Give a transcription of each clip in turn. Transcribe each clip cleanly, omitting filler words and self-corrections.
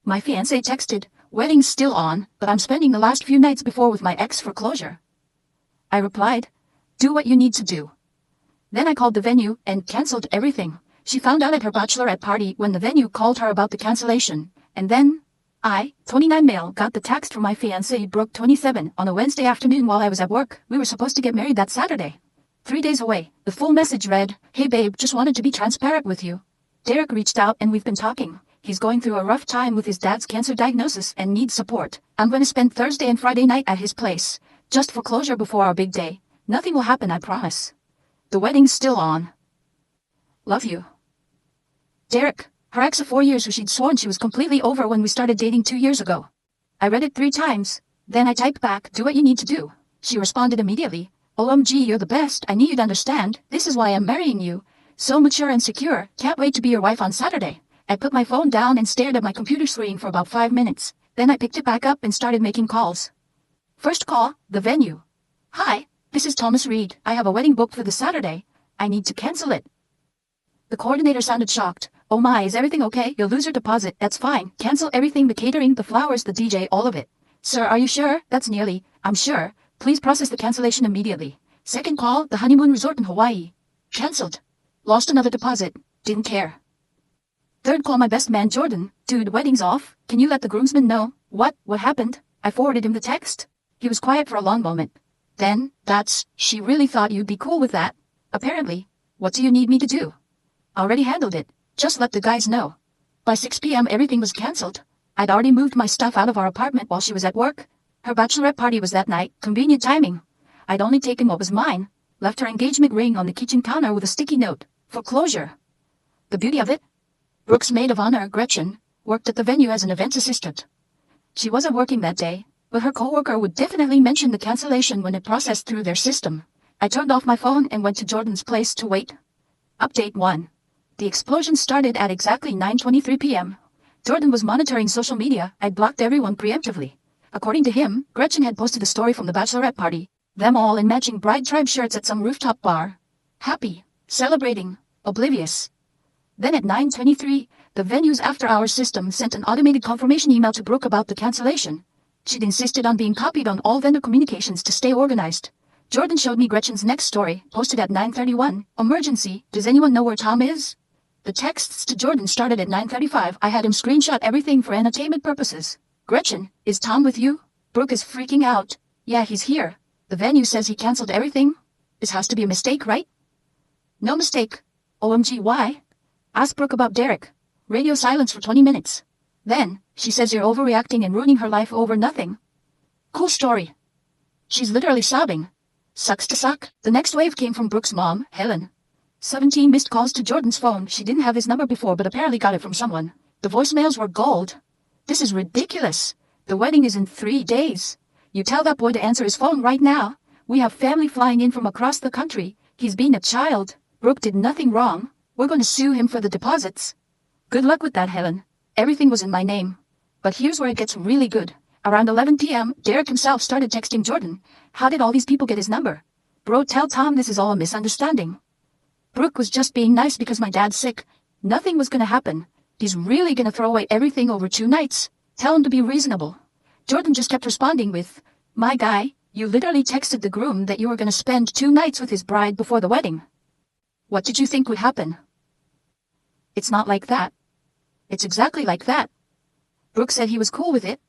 My fiancé texted, "Wedding's still on, but I'm spending the last few nights before with my ex for closure." I replied, "Do what you need to do." Then I called the venue and cancelled everything. She found out at her bachelorette party when the venue called her about the cancellation. And then, I, 29 male, got the text from my fiancé Brooke, 27, on a Wednesday afternoon while I was at work. We were supposed to get married that Saturday. 3 days away. The full message read, "Hey babe, just wanted to be transparent with you. Derek reached out and we've been talking. He's going through a rough time with his dad's cancer diagnosis and needs support. I'm going to spend Thursday and Friday night at his place, just for closure before our big day. Nothing will happen, I promise. The wedding's still on. Love you." Derek, her ex of 4 years who she'd sworn she was completely over when we started dating 2 years ago. I read it 3 times. Then I typed back, "Do what you need to do." She responded immediately, "OMG, you're the best. I need you to understand. This is why I'm marrying you. So mature and secure. Can't wait to be your wife on Saturday." I put my phone down and stared at my computer screen for about 5 minutes. Then I picked it back up and started making calls. First call, the venue. "Hi, this is Thomas Reed. I have a wedding booked for this Saturday. I need to cancel it." The coordinator sounded shocked. "Oh my, is everything okay? You'll lose your deposit. That's fine. Cancel everything, the catering, the flowers, the DJ, all of it." "Sir, are you sure?" "That's nearly. I'm sure. Please process the cancellation immediately." Second call, the honeymoon resort in Hawaii. Cancelled. Lost another deposit. Didn't care. Third call, my best man Jordan. "Dude, wedding's off. Can you let the groomsmen know?" What happened?" I forwarded him the text. He was quiet for a long moment. Then, "She really thought you'd be cool with that." "Apparently. What do you need me to do?" "Already handled it. Just let the guys know." By 6 p.m. everything was cancelled. I'd already moved my stuff out of our apartment while she was at work. Her bachelorette party was that night. Convenient timing. I'd only taken what was mine. Left her engagement ring on the kitchen counter with a sticky note. For closure. The beauty of it? Brooke's maid of honor, Gretchen, worked at the venue as an events assistant. She wasn't working that day, but her coworker would definitely mention the cancellation when it processed through their system. I turned off my phone and went to Jordan's place to wait. Update 1. The explosion started at exactly 9:23 p.m. Jordan was monitoring social media. I'd blocked everyone preemptively. According to him, Gretchen had posted a story from the bachelorette party. Them all in matching bride tribe shirts at some rooftop bar. Happy, celebrating, oblivious. Then at 9:23, the venue's after-hours system sent an automated confirmation email to Brooke about the cancellation. She'd insisted on being copied on all vendor communications to stay organized. Jordan showed me Gretchen's next story, posted at 9:31. "Emergency, does anyone know where Tom is?" The texts to Jordan started at 9:35. I had him screenshot everything for entertainment purposes. "Gretchen, is Tom with you?" Brooke is freaking out. "Yeah, he's here. The venue says he canceled everything. This has to be a mistake, right?" "No mistake. OMG, why?" Ask Brooke about Derek. Radio silence for 20 minutes. Then, she says you're overreacting and ruining her life over nothing. Cool story. She's literally sobbing. Sucks to suck. The next wave came from Brooke's mom, Helen. 17 missed calls to Jordan's phone. She didn't have his number before but apparently got it from someone. The voicemails were gold. "This is ridiculous. The wedding is in 3 days. You tell that boy to answer his phone right now. We have family flying in from across the country. He's been a child. Brooke did nothing wrong. We're going to sue him for the deposits." Good luck with that, Helen. Everything was in my name. But here's where it gets really good. Around 11 p.m., Derek himself started texting Jordan. "How did all these people get his number?" "Bro, tell Tom this is all a misunderstanding. Brooke was just being nice because my dad's sick. Nothing was going to happen. He's really going to throw away everything over 2 nights. Tell him to be reasonable." Jordan just kept responding with, "My guy, you literally texted the groom that you were going to spend 2 nights with his bride before the wedding. What did you think would happen?" "It's not like that." "It's exactly like that. Brooke said he was cool with it."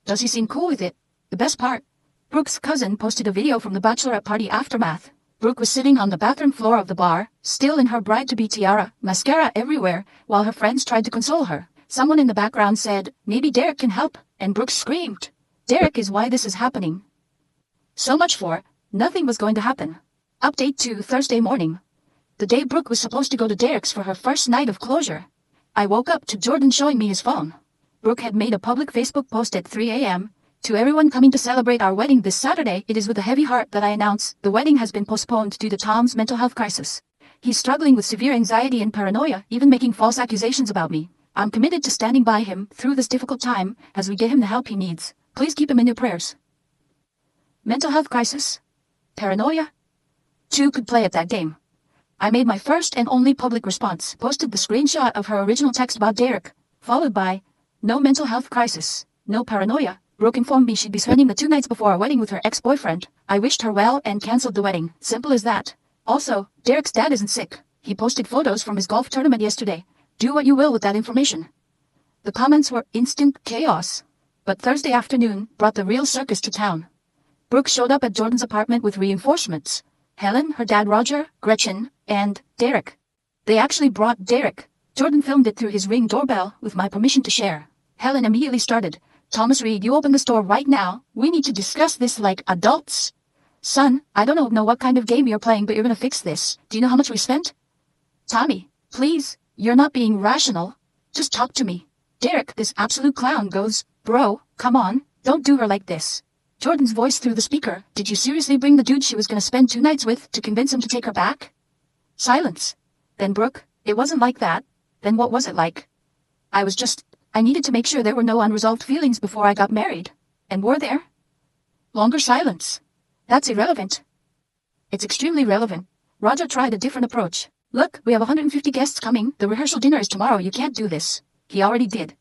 "Does he seem cool with it?" The best part, Brooke's cousin posted a video from the bachelorette party aftermath. Brooke was sitting on the bathroom floor of the bar, still in her bride-to-be tiara, mascara everywhere, while her friends tried to console her. Someone in the background said, "Maybe Derek can help," and Brooke screamed, "Derek is why this is happening." So much for, nothing was going to happen. Update 2, Thursday morning. The day Brooke was supposed to go to Derek's for her first night of closure. I woke up to Jordan showing me his phone. Brooke had made a public Facebook post at 3 a.m. "To everyone coming to celebrate our wedding this Saturday, it is with a heavy heart that I announce the wedding has been postponed due to Tom's mental health crisis. He's struggling with severe anxiety and paranoia, even making false accusations about me. I'm committed to standing by him through this difficult time as we get him the help he needs. Please keep him in your prayers." Mental health crisis? Paranoia? 2 could play at that game. I made my first and only public response, posted the screenshot of her original text about Derek, followed by, No mental health crisis. No paranoia. Brooke informed me she'd be spending the 2 nights before our wedding with her ex-boyfriend. I wished her well and cancelled the wedding. Simple as that. Also, Derek's dad isn't sick. He posted photos from his golf tournament yesterday. Do what you will with that information. The comments were instant chaos. But Thursday afternoon brought the real circus to town. Brooke showed up at Jordan's apartment with reinforcements. Helen, her dad Roger, Gretchen, and Derek. They actually brought Derek. Jordan filmed it through his Ring doorbell with my permission to share. Helen immediately started. Thomas Reed, you open the store right now. We need to discuss this like adults. Son, I don't know what kind of game you're playing, but you're gonna fix this. Do you know how much we spent? Tommy, please, you're not being rational. Just talk to me. Derek, this absolute clown, goes, bro, come on, don't do her like this. Jordan's voice through the speaker. Did you seriously bring the dude she was gonna spend 2 nights with to convince him to take her back? Silence. Then Brooke, it wasn't like that. Then what was it like? I needed to make sure there were no unresolved feelings before I got married. And were there? Longer silence. That's irrelevant. It's extremely relevant. Roger tried a different approach. Look, we have 150 guests coming. The rehearsal dinner is tomorrow. You can't do this. He already did.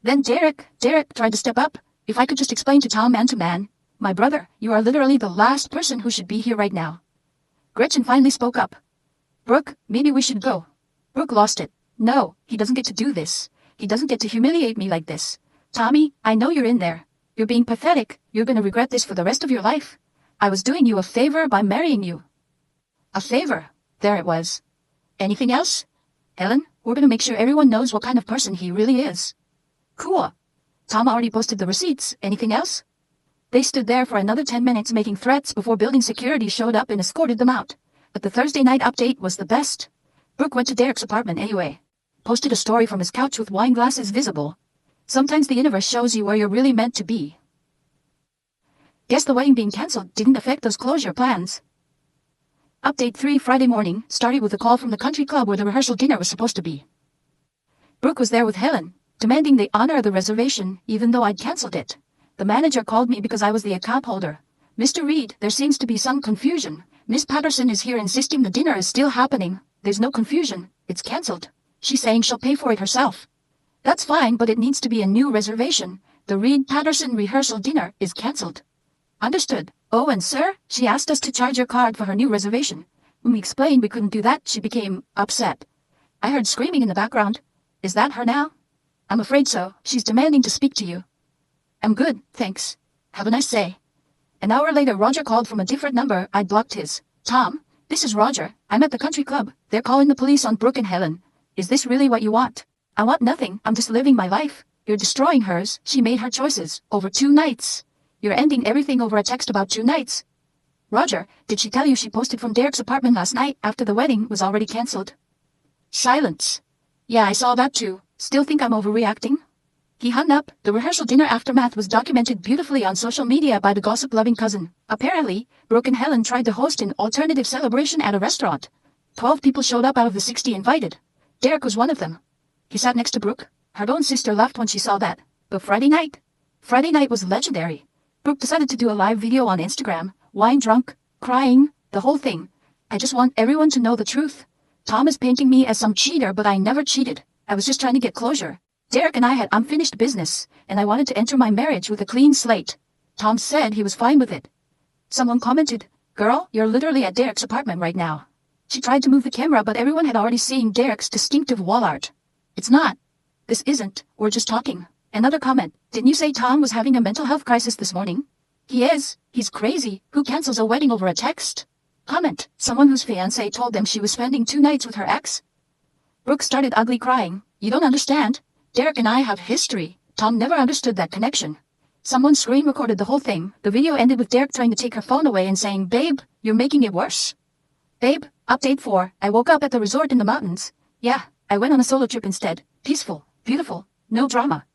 Then Derek tried to step up. If I could just explain to Tom man to man. My brother, you are literally the last person who should be here right now. Gretchen finally spoke up. Brooke, maybe we should go. Brooke lost it. No, he doesn't get to do this. He doesn't get to humiliate me like this. Tommy, I know you're in there. You're being pathetic. You're gonna regret this for the rest of your life. I was doing you a favor by marrying you. A favor. There it was. Anything else? Helen, we're gonna make sure everyone knows what kind of person he really is. Cool. Tom already posted the receipts. Anything else? They stood there for another 10 minutes making threats before building security showed up and escorted them out. But the Thursday night update was the best. Brooke went to Derek's apartment anyway. Posted a story from his couch with wine glasses visible. Sometimes the universe shows you where you're really meant to be. Guess the wedding being cancelled didn't affect those closure plans. Update 3 Friday morning started with a call from the country club where the rehearsal dinner was supposed to be. Brooke was there with Helen, demanding they honor the reservation even though I'd cancelled it. The manager called me because I was the account holder. Mr. Reed, there seems to be some confusion. Miss Patterson is here insisting the dinner is still happening. There's no confusion. It's cancelled. She's saying she'll pay for it herself. That's fine, but it needs to be a new reservation. The Reed-Patterson rehearsal dinner is cancelled. Understood. Oh, and sir, she asked us to charge your card for her new reservation. When we explained we couldn't do that, she became upset. I heard screaming in the background. Is that her now? I'm afraid so. She's demanding to speak to you. I'm good, thanks. Have a nice day. An hour later, Roger called from a different number. I'd blocked his. Tom, this is Roger. I'm at the country club. They're calling the police on Brooke and Helen. Is this really what you want? I want nothing. I'm just living my life. You're destroying hers. She made her choices. Over 2 nights. You're ending everything over a text about 2 nights. Roger, did she tell you she posted from Derek's apartment last night after the wedding was already cancelled? Silence. Yeah, I saw that too. Still think I'm overreacting? He hung up. The rehearsal dinner aftermath was documented beautifully on social media by the gossip-loving cousin. Apparently, Brooke and Helen tried to host an alternative celebration at a restaurant. 12 people showed up out of the 60 invited. Derek was one of them. He sat next to Brooke. Her own sister laughed when she saw that. But Friday night was legendary. Brooke decided to do a live video on Instagram. Wine drunk, crying, the whole thing. I just want everyone to know the truth. Tom is painting me as some cheater, but I never cheated. I was just trying to get closure. Derek and I had unfinished business, and I wanted to enter my marriage with a clean slate. Tom said he was fine with it. Someone commented, "Girl, you're literally at Derek's apartment right now." She tried to move the camera, but everyone had already seen Derek's distinctive wall art. It's not. This isn't. We're just talking. Another comment. Didn't you say Tom was having a mental health crisis this morning? He is. He's crazy. Who cancels a wedding over a text? Comment. Someone whose fiancé told them she was spending 2 nights with her ex. Brooke started ugly crying. You don't understand. Derek and I have history. Tom never understood that connection. Someone screen recorded the whole thing. The video ended with Derek trying to take her phone away and saying, "Babe, you're making it worse." Babe, update 4. I woke up at the resort in the mountains. Yeah, I went on a solo trip instead. Peaceful, beautiful, no drama.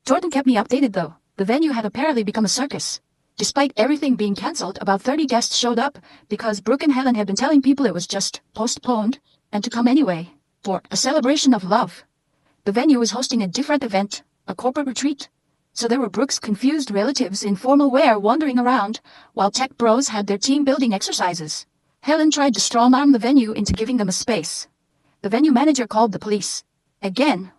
Jordan kept me updated though. The venue had apparently become a circus. Despite everything being cancelled, about 30 guests showed up because Brooke and Helen had been telling people it was just postponed and to come anyway for a celebration of love. The venue was hosting a different event, a corporate retreat. So there were Brooke's confused relatives in formal wear wandering around while tech bros had their team building exercises. Helen tried to strong-arm the venue into giving them a space. The venue manager called the police. Again.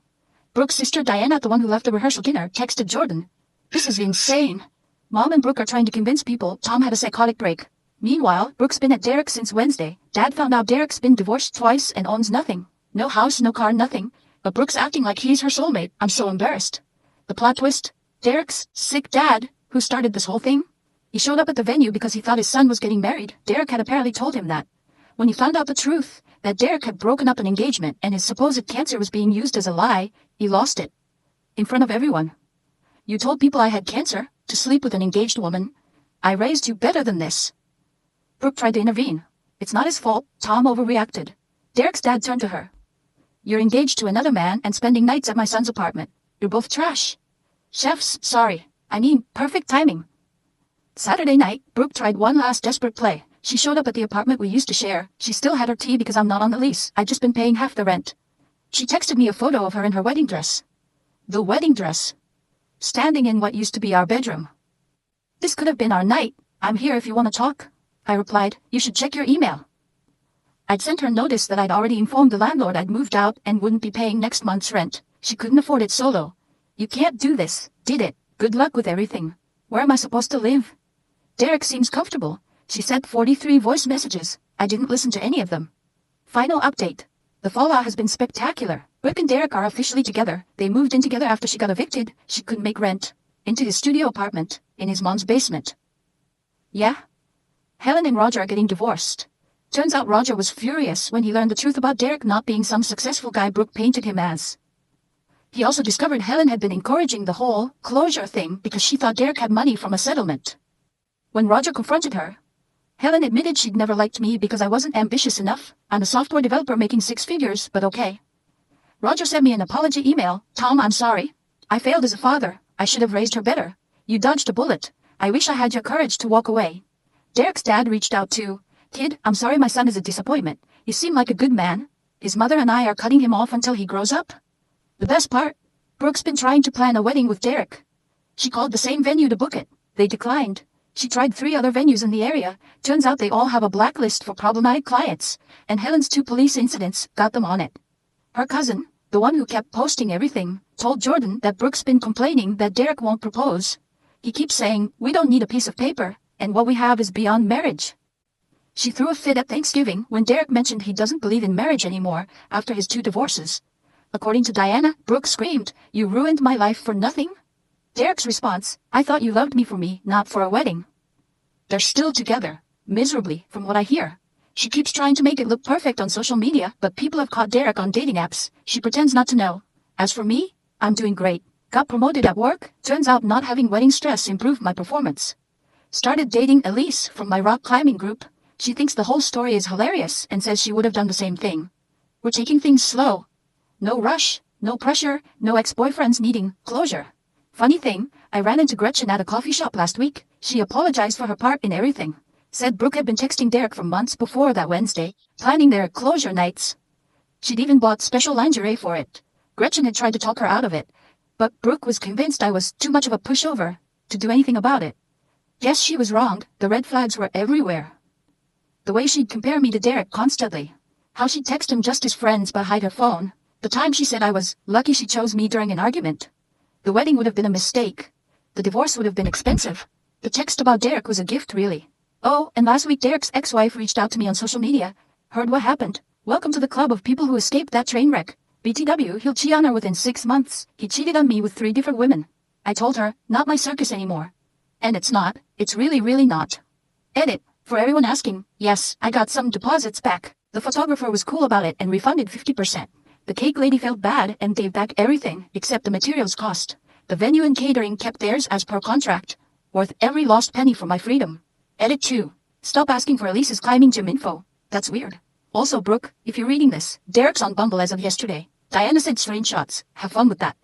Brooke's sister Diana, the one who left the rehearsal dinner, texted Jordan. This is insane. Mom and Brooke are trying to convince people Tom had a psychotic break. Meanwhile, Brooke's been at Derek since Wednesday. Dad found out Derek's been divorced twice and owns nothing. No house, no car, nothing. But Brooke's acting like he's her soulmate. I'm so embarrassed. The plot twist? Derek's sick dad, who started this whole thing? He showed up at the venue because he thought his son was getting married. Derek had apparently told him that. When he found out the truth, that Derek had broken up an engagement and his supposed cancer was being used as a lie, he lost it. In front of everyone. You told people I had cancer, to sleep with an engaged woman. I raised you better than this. Brooke tried to intervene. It's not his fault. Tom overreacted. Derek's dad turned to her. You're engaged to another man and spending nights at my son's apartment. You're both trash. Chefs, sorry. I mean, perfect timing. Saturday night, Brooke tried one last desperate play. She showed up at the apartment we used to share. She still had her tea because I'm not on the lease. I'd just been paying half the rent. She texted me a photo of her in her wedding dress. The wedding dress. Standing in what used to be our bedroom. This could have been our night. I'm here if you want to talk. I replied, you should check your email. I'd sent her notice that I'd already informed the landlord I'd moved out and wouldn't be paying next month's rent. She couldn't afford it solo. You can't do this, did it? Good luck with everything. Where am I supposed to live? Derek seems comfortable. She sent 43 voice messages. I didn't listen to any of them. Final update. The fallout has been spectacular. Brooke and Derek are officially together. They moved in together after she got evicted. She couldn't make rent. Into his studio apartment, in his mom's basement. Yeah? Helen and Roger are getting divorced. Turns out Roger was furious when he learned the truth about Derek not being some successful guy Brooke painted him as. He also discovered Helen had been encouraging the whole closure thing because she thought Derek had money from a settlement. When Roger confronted her, Helen admitted she'd never liked me because I wasn't ambitious enough. I'm a software developer making 6 figures, but okay. Roger sent me an apology email. Tom, I'm sorry. I failed as a father. I should have raised her better. You dodged a bullet. I wish I had your courage to walk away. Derek's dad reached out too. Kid, I'm sorry my son is a disappointment. He seemed like a good man. His mother and I are cutting him off until he grows up. The best part? Brooke's been trying to plan a wedding with Derek. She called the same venue to book it. They declined. She tried 3 other venues in the area. Turns out they all have a blacklist for problematic clients, and Helen's 2 police incidents got them on it. Her cousin, the one who kept posting everything, told Jordan that Brooke's been complaining that Derek won't propose. He keeps saying, we don't need a piece of paper, and what we have is beyond marriage. She threw a fit at Thanksgiving when Derek mentioned he doesn't believe in marriage anymore after his 2 divorces. According to Diana, Brooke screamed, you ruined my life for nothing? Derek's response, I thought you loved me for me, not for a wedding. They're still together, miserably, from what I hear. She keeps trying to make it look perfect on social media, but people have caught Derek on dating apps. She pretends not to know. As for me, I'm doing great. Got promoted at work. Turns out not having wedding stress improved my performance. Started dating Elise from my rock climbing group. She thinks the whole story is hilarious and says she would have done the same thing. We're taking things slow. No rush, no pressure, no ex-boyfriends needing closure. Funny thing, I ran into Gretchen at a coffee shop last week. She apologized for her part in everything. Said Brooke had been texting Derek for months before that Wednesday, planning their closure nights. She'd even bought special lingerie for it. Gretchen had tried to talk her out of it, but Brooke was convinced I was too much of a pushover to do anything about it. Guess she was wrong. The red flags were everywhere. The way she'd compare me to Derek constantly. How she'd text him just as friends but hide her phone. The time she said I was lucky she chose me during an argument. The wedding would have been a mistake. The divorce would have been expensive. The text about Derek was a gift, really. Oh, and last week Derek's ex-wife reached out to me on social media. Heard what happened. Welcome to the club of people who escaped that train wreck. BTW, he'll cheat on her within 6 months. He cheated on me with 3 different women. I told her, not my circus anymore. And it's not. It's really, really not. Edit. For everyone asking, yes, I got some deposits back. The photographer was cool about it and refunded 50%. The cake lady felt bad and gave back everything except the materials cost. The venue and catering kept theirs as per contract. Worth every lost penny for my freedom. Edit 2. Stop asking for Elise's climbing gym info. That's weird. Also, Brooke, if you're reading this, Derek's on Bumble as of yesterday. Diana said screenshots. Have fun with that.